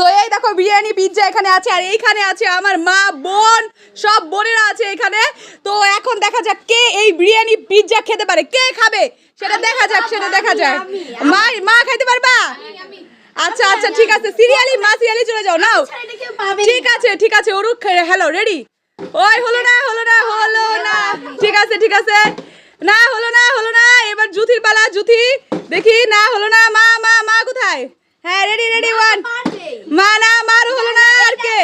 So এই দেখো biryani pizza এখানে আছে আর এইখানে আছে আমার মা বোন সব বোনেরা আছে এখানে। তো এখন দেখা যাক কে এই বিরিয়ানি পিৎজা খেতে পারে, কে খাবে সেটা দেখা যাক, মা মা খাইতে পারবা? আচ্ছা আচ্ছা ঠিক আছে, সিরিয়ালি মা সিরিয়ালি চলে যাও নাও। ঠিক আছে অরুক হ্যালো রেডি। ওই হলো না ঠিক আছে না হলো না এবার জুথির পালা। জুথি দেখি না হলো না, মা মা মা কোথায়? হ্যাঁ রেডি ওয়ান। মা না মারও হলো না আর কে?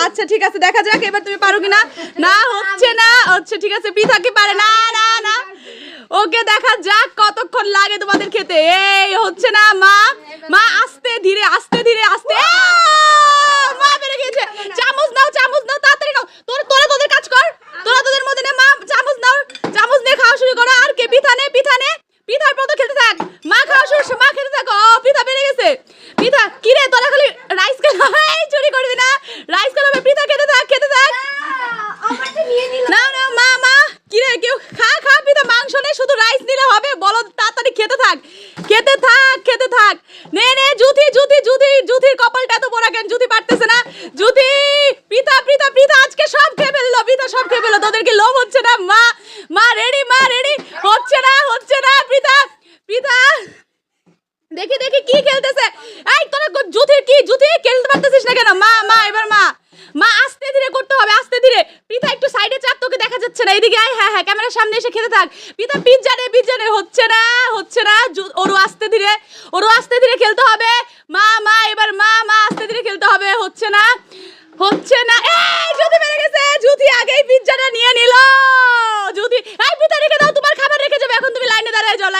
আচ্ছা ঠিক আছে দেখা যাক এবার তুমি পারো কিনা। না হচ্ছে ঠিক আছে পৃথা কি পারে? না ওকে দেখা যাক কতক্ষণ লাগে তোমাদের খেতে। এই হচ্ছে না মা মা আস্তে ধীরে মা বেড়ে গেছে। চামচ নাও তাড়াতাড়ি নাও। তোরা তোদের কাজ কর, তোদের মধ্যে না মা চামচ নাও, চামচ নিয়ে খাওয়া শুরু করো। আর কে? পিঠা নে পিঠার পর খেতে থাক। মা খাওয়া শুরু, মা খেতে থাকো। পিঠা বেড়ে গেছে। পিঠা কি রে তোরা খালি রাইস খেলো? চুরি করবি না, রাইস খেলো। পিঠা খেতে থাক না মা কি রে কেউ খা পিঠা, মাংস নেই শুধু রাইস নিলে হবে? বলো তাড়াতাড়ি খেতে থাক নে জুথির কপালটা তো পোড়া কেন? জুথি পারতেছে না। জুথি পিঠা আজকে সব খেয়ে ফেললো। তোদের কি লোভ হচ্ছে না? মা রেডি হচ্ছে না পিঠা দেখি কি খেলতেছে। এই তোরা জুথি খেলতে পারতেছিস না কেন? মা এবার মা আস্তে ধীরে করতে হবে, আস্তে ধীরে। পিঠা একটু সাইডে চাপ, তোকে দেখা যাচ্ছে না। এইদিকে আয়, হ্যাঁ ক্যামেরার সামনে এসে খেতে থাক। পিঠা পিৎজা নে হচ্ছে না ওরও আস্তে ধীরে খেলতে হবে। মা এবার মা আস্তে ধীরে খেলতে হবে। হচ্ছে না এই জুথি বেড়ে গেছে। জুথি আগেই পিৎজাটা নিয়ে নিল। জুথি এই পিঠা রেখে দাও, তোমার খাবার রেখে যাবে। এখন তুমি লাইনে দাঁড়ায় যাও।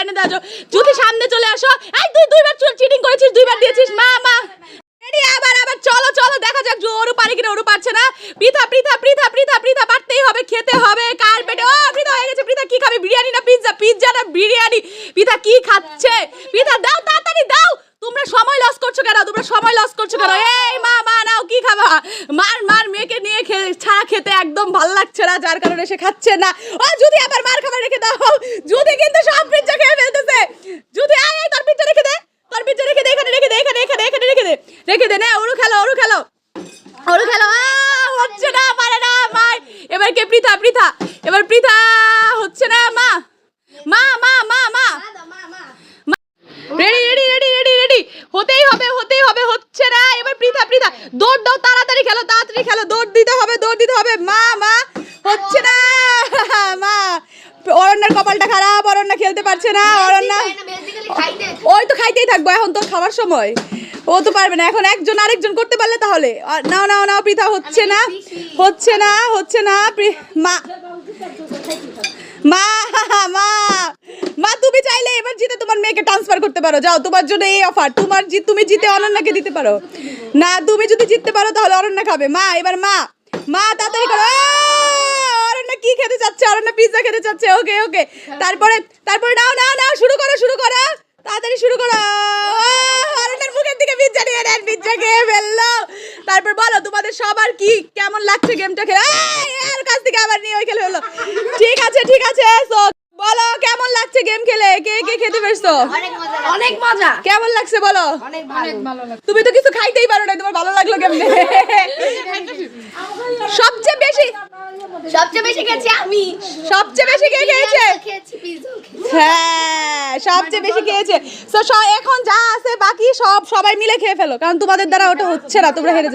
জুথি সামনে চলে আসো। এই তুই দুইবার চিটিং করেছিস, দুইবার দিয়েছিস। মা রেডি আবার চলো দেখা যাক ওরু পারে কিনা। ওরু পারছে না। পিঠা পারতেই হবে, খেতে হবে। কার্পেটে ও পিঠা হয়ে গেছে। পিঠা কি খাবে? বিরিয়ানি না পিৎজা না বিরিয়ানি? পিঠা কি খাচ্ছে? পিঠা দাও, তাড়াতাড়ি দাও। তোমরা সময় লস করছো কেন? এই মা নাও, কি খাবা? মার মেয়েকে নিয়ে ছাড়া খেতে একদম ভালো লাগছে না, যার কারণে সে খাচ্ছে না। ও যদি আবার মার খাবার রেখে দাও। যদি কিন্তু সব পিৎজা খেয়ে ফেলতেছে। যদি আয় তোর পিৎজা রেখে দে, এখানে রেখে দে না। ওরু খেলো হচ্ছে না, পারে না মার। এবার কে? পৃথা এবার পৃথা হচ্ছে না। মা রেডি হতেই হবে হচ্ছে না। এবার পৃথা দৌড় দাও, তাড়াতাড়ি খেলো দৌড় দিতে হবে। মা হচ্ছে না। মা অরণ্যার কপালটা খারাপ, অরণ্যা খেলতে পারছে না। অরণ্যা ওই তো খাইতেই থাকবো, এখন তো খাওয়ার সময়, ও তো পারবে না। এখন একজন আরেকজন করতে পারলে তাহলে। নাও পৃথা হচ্ছে না মা তুমি চাইলে এবার জিতে তোমার মেয়েকে ট্রান্সফার করতে পারো। যাও, তোমার জন্য এই অফার। তুমি জিতে অনন্যাকে দিতে পারো। না তুমি যদি জিততে পারো তাহলে অরণ্যা খাবে। এবার মা তাড়াতাড়ি করো। অরণ্যা কি খেতে চাচ্ছে? অরণ্যা পিৎজা খেতে চাচ্ছে। ওকে তারপরে নাও শুরু করো তাড়াতাড়ি শুরু করো। অরণ্যের মুখের দিকে পিৎজা নিয়ে নেন, পিৎজা খেয়ে ফেললো। তারপর বলো তোমাদের সবার কি কেমন লাগছে গেমটা খেলে? এর কাছ থেকে আবার নিয়ে খেলে ফেললো। ঠিক আছে বলো কেমন লাগছে গেম খেলে? কে খেতে পেরেছো? অনেক মজা। কেমন লাগছে বলো? অনেক ভালো। তুমি তো কিছু খাইতেই পারো না, তোমার ভালো লাগলো কেমনে? সবচেয়ে বেশি খেয়েছি আমি। সবচেয়ে বেশি কে খেয়েছে? হ্যাঁ সবচেয়ে বেশি খেয়েছে। তো এখন যা আছে বাকি সবাই মিলে খেয়ে ফেলো, কারণ তোমাদের দ্বারা ওটা হচ্ছে না, তোমরা হেরে